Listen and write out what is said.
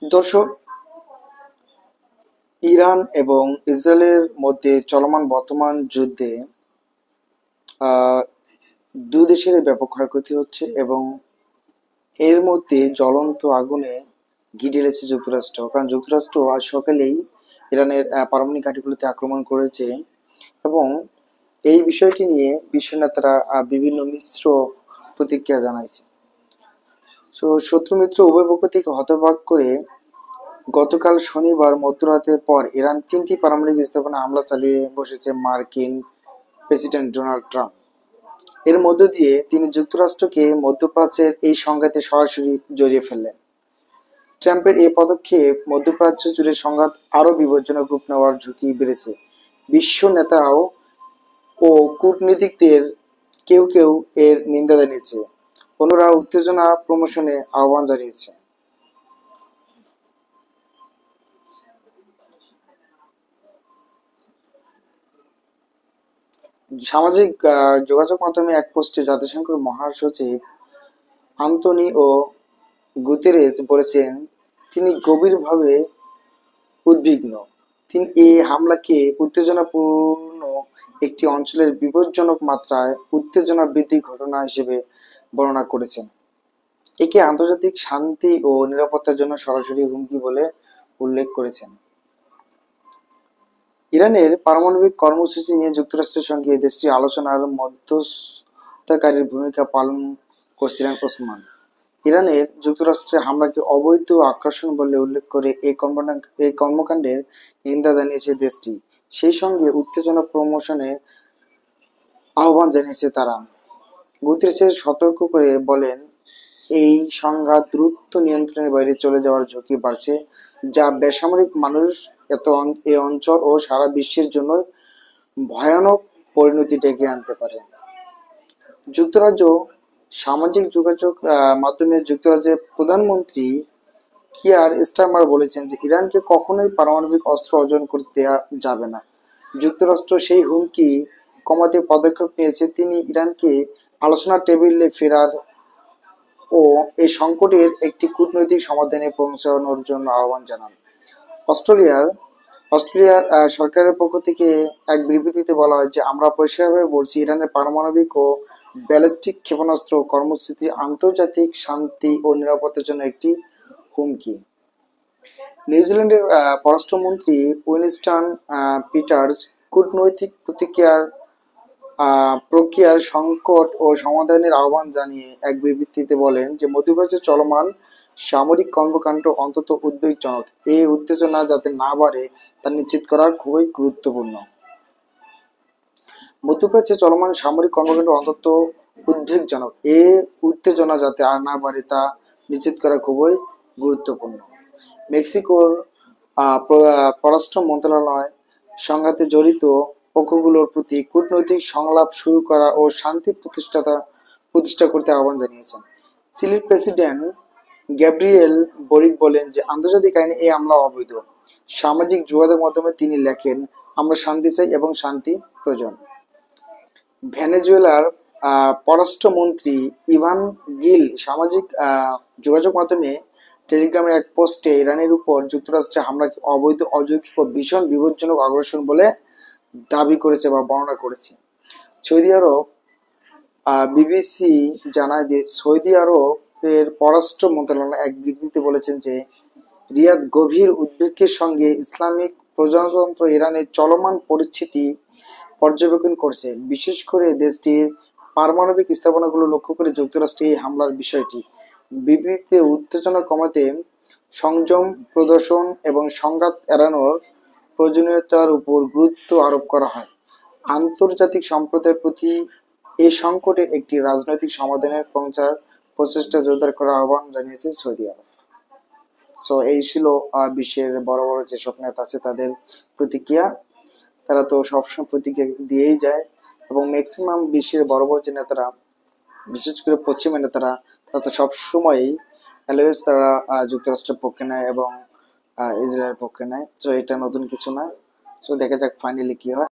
দর্শক, ইরান এবং ইসরায়েলের মধ্যে চলমান বর্তমান যুদ্ধে আহ, দুই দেশের ব্যাপক ক্ষয়ক্ষতি হচ্ছে এবং এর মধ্যে জ্বলন্ত আগুনে ঘি ঢেলেছে যুক্তরাষ্ট্র। কারণ যুক্তরাষ্ট্র আজ সকালেই ইরানের পারমাণবিক ঘাঁটিগুলোতে আক্রমণ করেছে এবং এই বিষয়টি নিয়ে বিশ্ব নেতারা বিভিন্ন মিশ্র প্রতিক্রিয়া জানাইছে। তো শত্রু মিত্র উভয় পক্ষ থেকে হতবাক করে গতকাল শনিবার মধ্যরাতের পর ইরান তিনটি পারমাণবিক স্থাপনায় হামলা চালিয়ে বসেছে মার্কিন প্রেসিডেন্ট ডোনাল্ড ট্রাম্প। এর মধ্য দিয়ে তিনি যুক্তরাষ্ট্রকে মধ্যপ্রাচ্যের এই সংঘাতে সরাসরি জড়িয়ে ফেললেন। ট্রাম্পের এই পদক্ষেপ মধ্যপ্রাচ্য জুড়ে সংঘাত আরও বিপজ্জনক রূপ নেওয়ার ঝুঁকি বেড়েছে। বিশ্ব নেতাও ও কূটনীতিকদের কেউ কেউ এর নিন্দা জানিয়েছে, অন্যরা উত্তেজনা প্রশমনে আহ্বান জানিয়েছে। সামাজিক যোগাযোগ মাধ্যমে এক পোস্টে জাতিসংঘের মহাসচিব আন্তোনিও গুতেরেস বলেছেন তিনি গভীরভাবে উদ্বিগ্ন। তিনি এই হামলাকে উত্তেজনাপূর্ণ একটি অঞ্চলের বিপজ্জনক মাত্রায় উত্তেজনা বৃদ্ধি ঘটনা হিসেবে বর্ণনা করেছেন। একে আন্তর্জাতিক শান্তি ও নিরাপত্তার জন্য সরাসরি হুমকি বলে উল্লেখ করেছেন। ইরানের পারমাণবিক কর্মসূচি নিয়ে যুক্তরাষ্ট্রের সঙ্গে দেশটির আলোচনার মধ্যস্থতাকারীর ভূমিকা পালন করছিলেন ওসমান। ইরানের যুক্তরাষ্ট্রের হামলাকে অবৈধ আগ্রাসন বলে উল্লেখ করে এই কর্মকাণ্ডের নিন্দা জানিয়েছে দেশটি। সেই সঙ্গে উত্তেজনা প্রশমনে আহ্বান জানিয়েছে তারা। গুতেরেস সতর্ক করে বলেন, এই সংঘাত দ্রুত নিয়ন্ত্রণের বাইরে চলে যাওয়ার ঝুঁকি বাড়ছে, যা বেসামরিক মানুষ এ অঞ্চল ও সারা বিশ্বের জন্য ভয়ানক পরিণতি ডেকে আনতে পারে। যুক্তরাজ্য সামাজিক যোগাযোগ মাধ্যমে যুক্তরাজ্যের প্রধানমন্ত্রী কিয়ার স্টারমার বলেছেন যে ইরানকে কখনোই পারমাণবিক অস্ত্র অর্জন করতে দেয়া যাবে না। যুক্তরাষ্ট্র সেই হুমকি কমাতে পদক্ষেপ নিয়েছে। তিনি ইরানকে আলোচনার টেবিলে ফেরার ও এই সংকটের একটি কূটনৈতিক সমাধানে পৌঁছানোর জন্য আহ্বান জানান। অস্ট্রেলিয়ার অস্ট্রেলিয়ার সরকারের পক্ষ থেকে এক বিবৃতিতে বলা হয় যে আমরা পরিষ্কারভাবে বলছি, ইরানের পারমাণবিক ও ব্যালিস্টিক ক্ষেপণাস্ত্র কর্মসূচি আন্তর্জাতিক শান্তি ও নিরাপত্তার জন্য একটি হুমকি। নিউজিল্যান্ডের পররাষ্ট্রমন্ত্রী উইনস্টন পিটার্স কূটনৈতিক প্রক্রিয়ার সংকট ও সমাধানের আহ্বান জানিয়ে এক বিবৃতিতে বলেন যে মধ্যপ্রাচ্যে চলমান সামরিক কর্মকাণ্ড অত্যন্ত উদ্বেগজনক। এই উত্তেজনা যাতে না বাড়ে তা নিশ্চিত করা খুবই গুরুত্বপূর্ণ। মধ্যপ্রাচ্যে চলমান সামরিক কর্মকাণ্ড অত্যন্ত উদ্বেগজনক। এ উত্তেজনা যাতে আর না বাড়ে তা নিশ্চিত করা খুবই গুরুত্বপূর্ণ। মেক্সিকোর পররাষ্ট্র মন্ত্রণালয় সংঘাতে জড়িত পক্ষগুলোর প্রতি কূটনৈতিক সংলাপ শুরু করা ও শান্তি প্রতিষ্ঠা করতে আহ্বান জানিয়েছেন। চিলির প্রেসিডেন্ট গ্যাব্রিয়েল বরিক বলেন যে আন্তর্জাতিক আইনে এই হামলা অবৈধ। সামাজিক যোগাযোগ মাধ্যমে তিনি লেখেন, আমরা শান্তি চাই এবং শান্তি প্রয়োজন। ভেনেজুয়েলার পররাষ্ট্রমন্ত্রী ইভান গিল সামাজিক যোগাযোগ মাধ্যমে টেলিগ্রামের এক পোস্টে ইরানের উপর যুক্তরাষ্ট্রের হামলাকে অবৈধ, অযৌক্তিক ও ভীষণ বিপজ্জনক আগ্রাসন বলে দাবি করেছে বা বর্ণনা করেছে। সৌদি আরব বিবিসি জানায় যে সৌদি আরবের পররাষ্ট্র মন্ত্রণালয় এক বিবৃতিতে বলেছেন যে রিয়াদ গভীর উদ্বেগের সঙ্গে ইসলামিক প্রজাতন্ত্র ইরানের চলমান পরিস্থিতি পর্যবেক্ষণ করছে, বিশেষ করে দেশটির পারমাণবিক স্থাপনাগুলো লক্ষ্য করে যুক্তরাষ্ট্রের এই হামলার বিষয়টি। বিবৃতিতে উত্তেজনা কমাতে সংযম প্রদর্শন এবং সংঘাত এড়ানোর প্রয়োজনীয়তার উপর গুরুত্ব আরোপ করা হয়। আন্তর্জাতিক সম্প্রদায়ের প্রতি এই সংকটের একটি রাজনৈতিক সমাধানের পৌঁছার প্রচেষ্টা জোরদার করার আহ্বান জানিয়েছে সৌদি আরব। সো এই ছিল বিশ্বের বড় বড় যেসব নেতা আছে তাদের প্রতিক্রিয়া। তারা তো সবসময় প্রতিক্রিয়া দিয়েই যায় এবং ম্যাক্সিমাম বিশ্বের বড় বড় যে নেতারা, বিশেষ করে পশ্চিমা নেতারা, তারা তো সবসময়ই অলওয়েজ তারা যুক্তরাষ্ট্রের পক্ষে নেয় এবং ইসরায়েলের পক্ষে নেয়। তো এটা নতুন কিছু না। তো দেখা যাক ফাইনালি কি হয়।